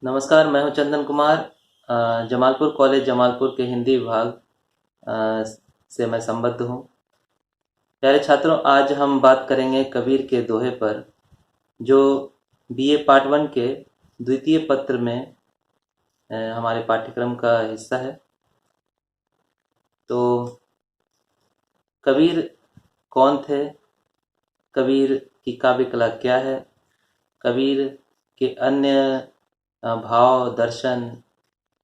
नमस्कार, मैं हूं चंदन कुमार। जमालपुर कॉलेज जमालपुर के हिंदी विभाग अ, से मैं संबद्ध हूं। प्यारे छात्रों, आज हम बात करेंगे कबीर के दोहे पर, जो बीए पार्ट 1 के द्वितीय पत्र में हमारे पाठ्यक्रम का हिस्सा है। तो कबीर कौन थे? कबीर की काव्य कला क्या है? कबीर के अन्य भाव, दर्शन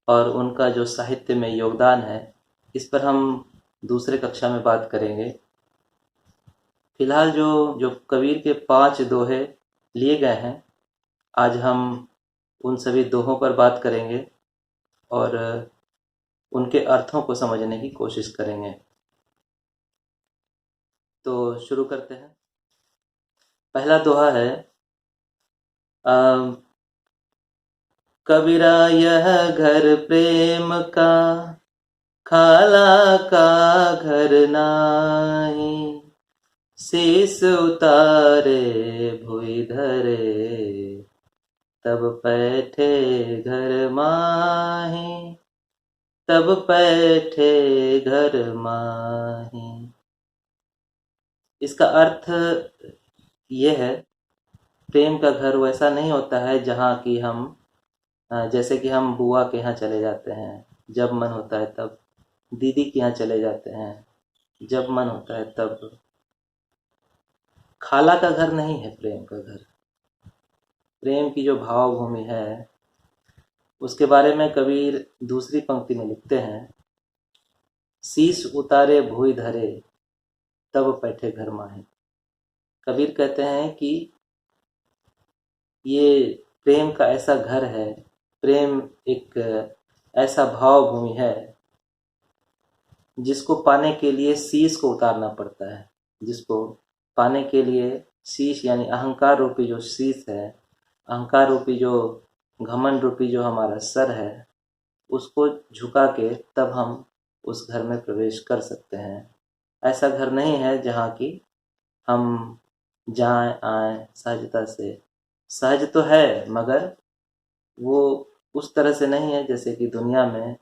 और उनका जो साहित्य में योगदान है, इस पर हम दूसरे कक्षा में बात करेंगे। फिलहाल जो जो कबीर के 5 दोहे लिए गए हैं, आज हम उन सभी दोहों पर बात करेंगे और उनके अर्थों को समझने की कोशिश करेंगे। तो शुरू करते हैं। पहला दोहा है, अ, कबीरा यह घर प्रेम का, खाला का घर नाही। शीस उतारे भुइ धरे, तब पैठे घर माही। तब पैठे घर माही। इसका अर्थ ये है, प्रेम का घर वैसा नहीं होता है जहाँ कि हम जैसे कि हम बुआ के यहाँ चले जाते हैं जब मन होता है तब, दीदी के यहाँ चले जाते हैं जब मन होता है तब। खाला का घर नहीं है प्रेम का घर। प्रेम की जो भाव भूमि है, उसके बारे में कबीर दूसरी पंक्ति में लिखते हैं, शीश उतारे भुइ धरे, तब बैठे घर माहे। कबीर कहते हैं कि ये प्रेम का ऐसा घर है, प्रेम एक ऐसा भाव भूमि है जिसको पाने के लिए शीश को उतारना पड़ता है। जिसको पाने के लिए शीश यानी अहंकार रूपी जो शीश है, अहंकार रूपी जो घमंड रूपी जो हमारा सर है, उसको झुका के तब हम उस घर में प्रवेश कर सकते हैं। ऐसा घर नहीं है जहाँ की हम जाएं आए सहजता से। सहज तो है, मगर वो उस तरह से नहीं है जैसे कि दुनिया में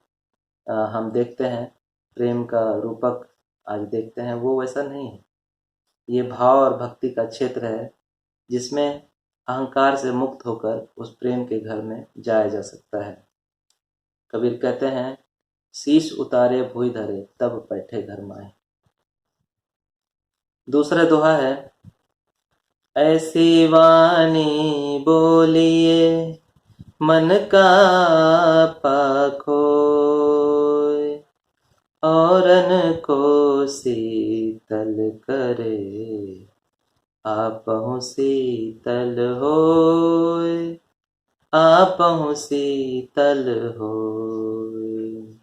हम देखते हैं। प्रेम का रूपक आज देखते हैं, वो वैसा नहीं है। ये भाव और भक्ति का क्षेत्र है जिसमें अहंकार से मुक्त होकर उस प्रेम के घर में जाया जा सकता है। कबीर कहते हैं, शीश उतारे भुइ धरे, तब बैठे घर माहे। दूसरा दोहा है, ऐसी वाणी बोलिए मन का पाखोय, औरन को शीतल करे, आपहु शीतल होय। आपहु शीतल होय।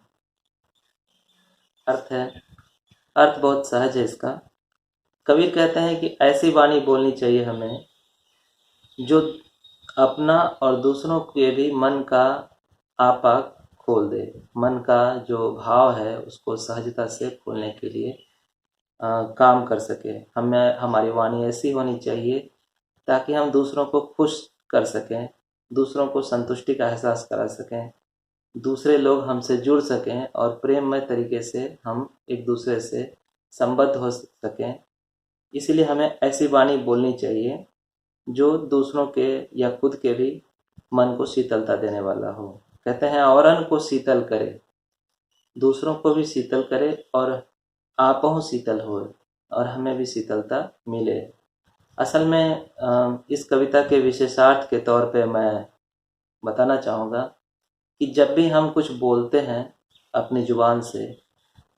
अर्थ है, अर्थ बहुत सहज है इसका। कबीर कहते हैं कि ऐसी वाणी बोलनी चाहिए हमें जो अपना और दूसरों के भी मन का आपा खोल दे। मन का जो भाव है उसको सहजता से खोलने के लिए काम कर सके। हमें हमारी वाणी ऐसी होनी चाहिए ताकि हम दूसरों को खुश कर सकें, दूसरों को संतुष्टि का एहसास करा सकें, दूसरे लोग हमसे जुड़ सकें और प्रेममय तरीके से हम एक दूसरे से संबद्ध हो सकें। इसलिए हमें ऐसी वाणी बोलनी चाहिए जो दूसरों के या खुद के भी मन को शीतलता देने वाला हो। कहते हैं, औरन को शीतल करे, दूसरों को भी शीतल करे और आपहु शीतल हो, और हमें भी शीतलता मिले। असल में इस कविता के विशेषार्थ के तौर पे मैं बताना चाहूँगा कि जब भी हम कुछ बोलते हैं अपनी जुबान से,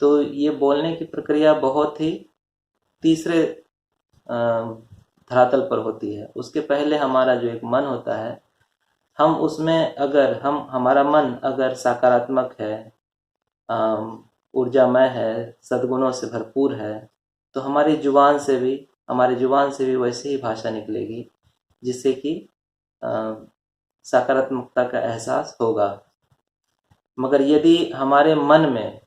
तो ये बोलने की प्रक्रिया बहुत ही तीसरे धरातल पर होती है। उसके पहले हमारा जो एक मन होता है, हम उसमें अगर हमारा मन अगर सकारात्मक है, ऊर्जामय है, सद्गुणों से भरपूर है, तो हमारी जुबान से भी वैसे ही भाषा निकलेगी जिससे कि सकारात्मकता का एहसास होगा। मगर यदि हमारे मन में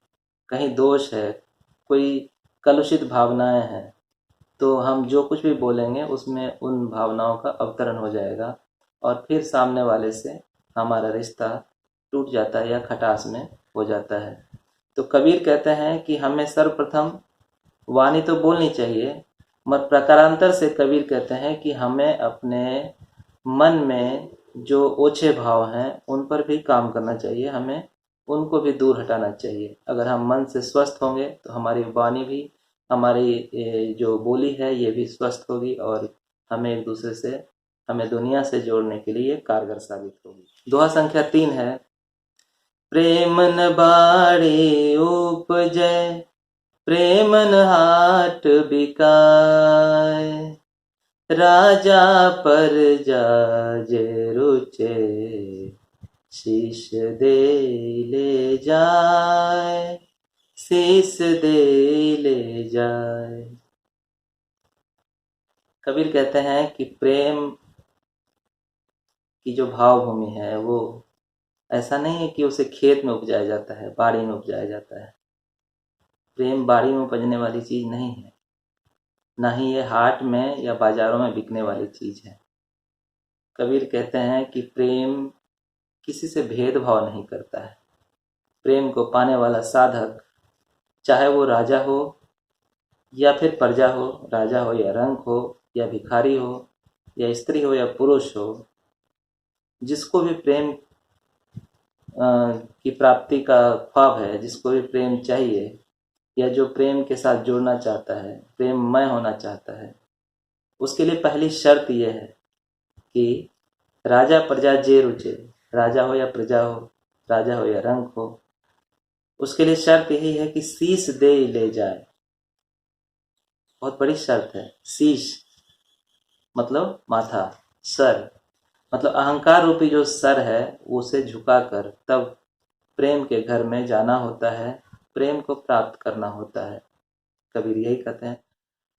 कहीं दोष है, कोई कलुषित भावनाएं हैं, तो हम जो कुछ भी बोलेंगे उसमें उन भावनाओं का अवतरण हो जाएगा और फिर सामने वाले से हमारा रिश्ता टूट जाता है या खटास में हो जाता है। तो कबीर कहते हैं कि हमें सर्वप्रथम वाणी तो बोलनी चाहिए, मगर प्रकारांतर से कबीर कहते हैं कि हमें अपने मन में जो ओछे भाव हैं उन पर भी काम करना चाहिए, हमें उनको भी दूर हटाना चाहिए। अगर हम मन से स्वस्थ होंगे तो हमारी वाणी भी, हमारी जो बोली है ये भी स्वस्थ होगी और हमें एक दूसरे से, हमें दुनिया से जोड़ने के लिए कारगर साबित होगी। दोहा संख्या 3 है, प्रेम न बाड़ी उपजै, प्रेम न हाट बिकाय, राजा प्रजा जे रुचे, शीश दे ले जाए, शीश दे ले जाए। कबीर कहते हैं कि प्रेम की जो भाव भूमि है वो ऐसा नहीं है कि उसे खेत में उपजाया जाता है, बाड़ी में उपजाया जाता है। प्रेम बाड़ी में उपजने वाली चीज नहीं है, ना ही ये हाट में या बाजारों में बिकने वाली चीज है। कबीर कहते हैं कि प्रेम किसी से भेदभाव नहीं करता है। प्रेम को पाने वाला साधक, चाहे वो राजा हो या फिर प्रजा हो, राजा हो या रंक हो या भिखारी हो या स्त्री हो या पुरुष हो, जिसको भी प्रेम की प्राप्ति का ख्वाब है, जिसको भी प्रेम चाहिए या जो प्रेम के साथ जुड़ना चाहता है, प्रेममय होना चाहता है, उसके लिए पहली शर्त यह है कि राजा प्रजा जे रुचे, राजा हो या प्रजा हो, राजा हो या रंक हो, उसके लिए शर्त यही है कि शीश दे ले जाए। बहुत बड़ी शर्त है। शीश मतलब माथा, सर मतलब अहंकार रूपी जो सर है उसे झुकाकर तब प्रेम के घर में जाना होता है, प्रेम को प्राप्त करना होता है। कबीर यही कहते हैं।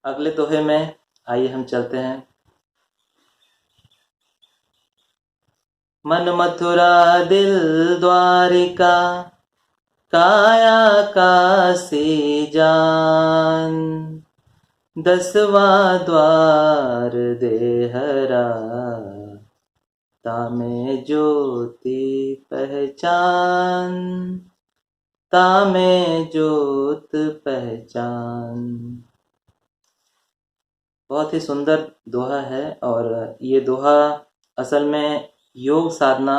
अगले दोहे में आइए हम चलते हैं। मन मथुरा दिल द्वारिका, काया काशी जान, 10वां द्वार देहरा, तामे ज्योति पहचान, तामे ज्योत पहचान। बहुत ही सुंदर दोहा है और ये दोहा असल में योग साधना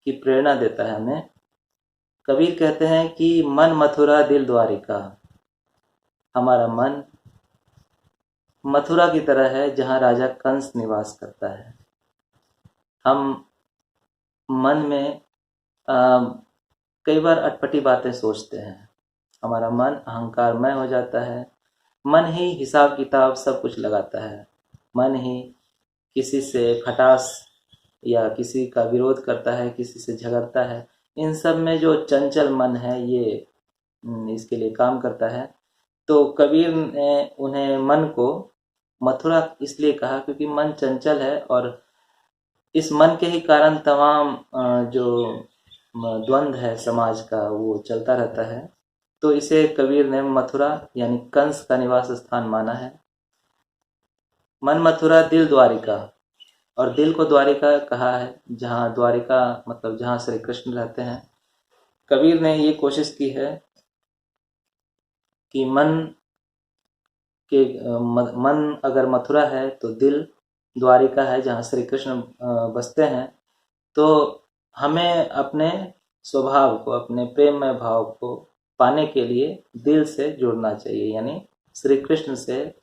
की प्रेरणा देता है हमें। कबीर कहते हैं कि मन मथुरा दिल द्वारिका, हमारा मन मथुरा की तरह है जहाँ राजा कंस निवास करता है। हम मन में कई बार अटपटी बातें सोचते हैं, हमारा मन अहंकारमय हो जाता है, मन ही हिसाब किताब सब कुछ लगाता है, मन ही किसी से खटास या किसी का विरोध करता है, किसी से झगड़ता है। इन सब में जो चंचल मन है ये इसके लिए काम करता है। तो कबीर ने उन्हें मन को मथुरा इसलिए कहा क्योंकि मन चंचल है और इस मन के ही कारण तमाम जो द्वंद्व है समाज का वो चलता रहता है। तो इसे कबीर ने मथुरा यानी कंस का निवास स्थान माना है। मन मथुरा दिल द्वारिका, और दिल को द्वारिका कहा है जहाँ द्वारिका मतलब जहाँ श्री कृष्ण रहते हैं। कबीर ने ये कोशिश की है कि मन अगर मथुरा है तो दिल द्वारिका है जहाँ श्री कृष्ण बसते हैं। तो हमें अपने स्वभाव को, अपने प्रेममय भाव को पाने के लिए दिल से जुड़ना चाहिए, यानी श्री कृष्ण से,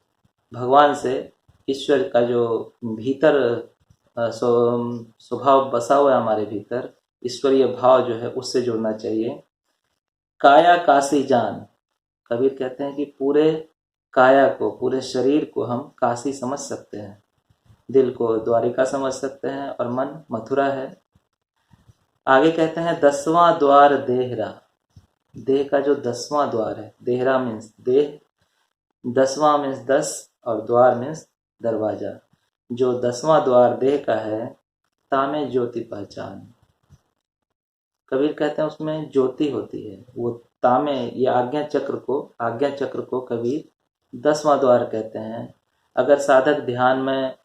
भगवान से, ईश्वर का जो भीतर स्वभाव बसा हुआ है हमारे भीतर, ईश्वरीय भाव जो है उससे जुड़ना चाहिए। काया काशी जान, कबीर कहते हैं कि पूरे काया को, पूरे शरीर को हम काशी समझ सकते हैं, दिल को द्वारिका समझ सकते हैं और मन मथुरा है। आगे कहते हैं 10वां द्वार देहरा, देह का जो 10वां द्वार है, देहरा मीन्स देह, 10वां मीन्स 10 और द्वार मीन्स दरवाजा। जो 10वां द्वार देह का है, तामे ज्योति पहचान। कबीर कहते हैं उसमें ज्योति होती है, वो तामे, ये आज्ञा चक्र को कबीर 10वां द्वार कहते हैं। अगर साधक ध्यान में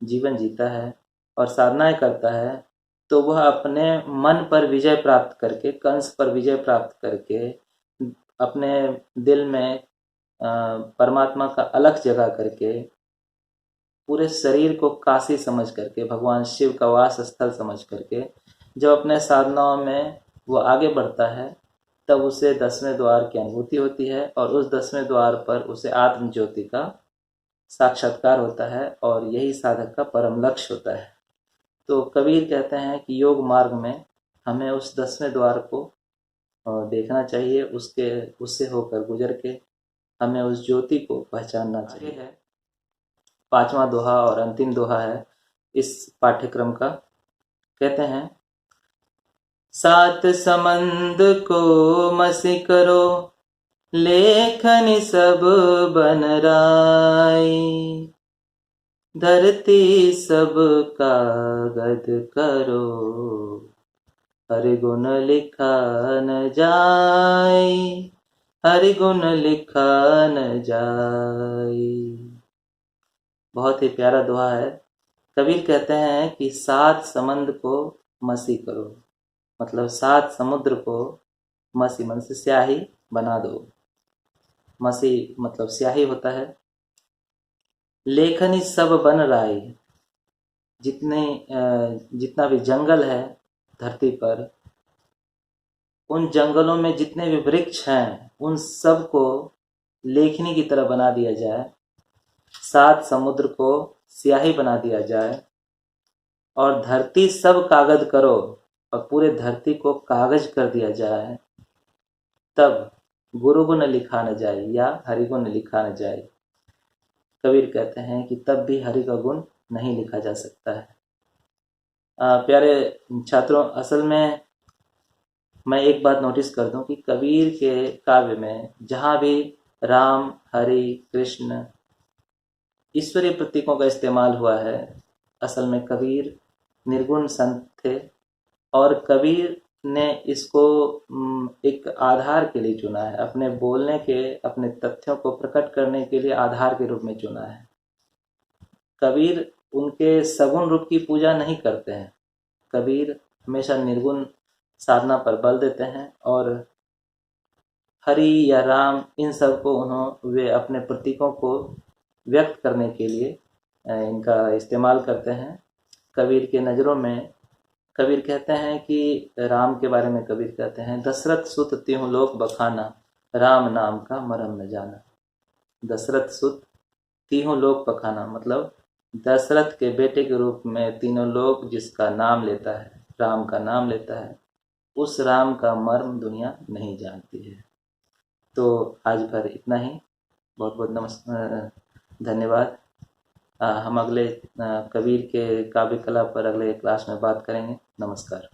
जीवन जीता है और साधनाएं करता है तो वह अपने मन पर विजय प्राप्त करके, कंस पर विजय प्राप्त करके, अपने दिल में परमात्मा का अलख जगा करके, पूरे शरीर को काशी समझ करके, भगवान शिव का वास स्थल समझ करके जब अपने साधनाओं में वो आगे बढ़ता है तब उसे 10वें द्वार की अनुभूति होती है और उस 10वें द्वार पर उसे आत्म ज्योति का साक्षात्कार होता है और यही साधक का परम लक्ष्य होता है। तो कबीर कहते हैं कि योग मार्ग में हमें उस 10वें द्वार को देखना चाहिए, उससे होकर गुजर के हमें उस ज्योति को पहचानना चाहिए। 5वां दोहा और अंतिम दोहा है इस पाठ्यक्रम का। कहते हैं, 7 समंद को मसी करो, लेखनि सब बन राई, धरती सब कागद करो, हरि गुण लिखा न जाय, हरि गुण लिखा न जाय। बहुत ही प्यारा दोहा है। कबीर कहते हैं कि 7 समंद को मसी करो, मतलब 7 समुद्र को मसी मन से स्याही बना दो। मसी मतलब स्याही होता है। लेखनी सब बन राई, जितना भी जंगल है धरती पर, उन जंगलों में जितने भी वृक्ष हैं उन सब को लेखनी की तरह बना दिया जाए, 7 समुद्र को स्याही बना दिया जाए और धरती सब कागज करो और पूरे धरती को कागज कर दिया जाए, तब गुरु गुण लिखा न जाए या हरि गुण लिखा न जाए। कबीर कहते हैं कि तब भी हरि का गुण नहीं लिखा जा सकता है। प्यारे छात्रों, असल में मैं एक बात नोटिस कर दूं कि कबीर के काव्य में जहाँ भी राम, हरि, कृष्ण, ईश्वरीय प्रतीकों का इस्तेमाल हुआ है, असल में कबीर निर्गुण संत थे और कबीर ने इसको एक आधार के लिए चुना है, अपने बोलने के, अपने तथ्यों को प्रकट करने के लिए आधार के रूप में चुना है। कबीर उनके सगुण रूप की पूजा नहीं करते हैं। कबीर हमेशा निर्गुण साधना पर बल देते हैं और हरि या राम इन सब को वे अपने प्रतीकों को व्यक्त करने के लिए इनका इस्तेमाल करते हैं। कबीर के नज़रों में कबीर कहते हैं कि राम के बारे में कबीर कहते हैं, दशरथ सुत त्यों लोक बखाना, राम नाम का मरम न जाना। दशरथ सुत तीनों लोक बखाना, मतलब दशरथ के बेटे के रूप में तीनों लोग जिसका नाम लेता है, राम का नाम लेता है, उस राम का मर्म दुनिया नहीं जानती है। तो आज भर इतना ही। बहुत बहुत धन्यवाद। हम अगले कबीर के काव्य कला पर अगले क्लास में बात करेंगे। नमस्कार।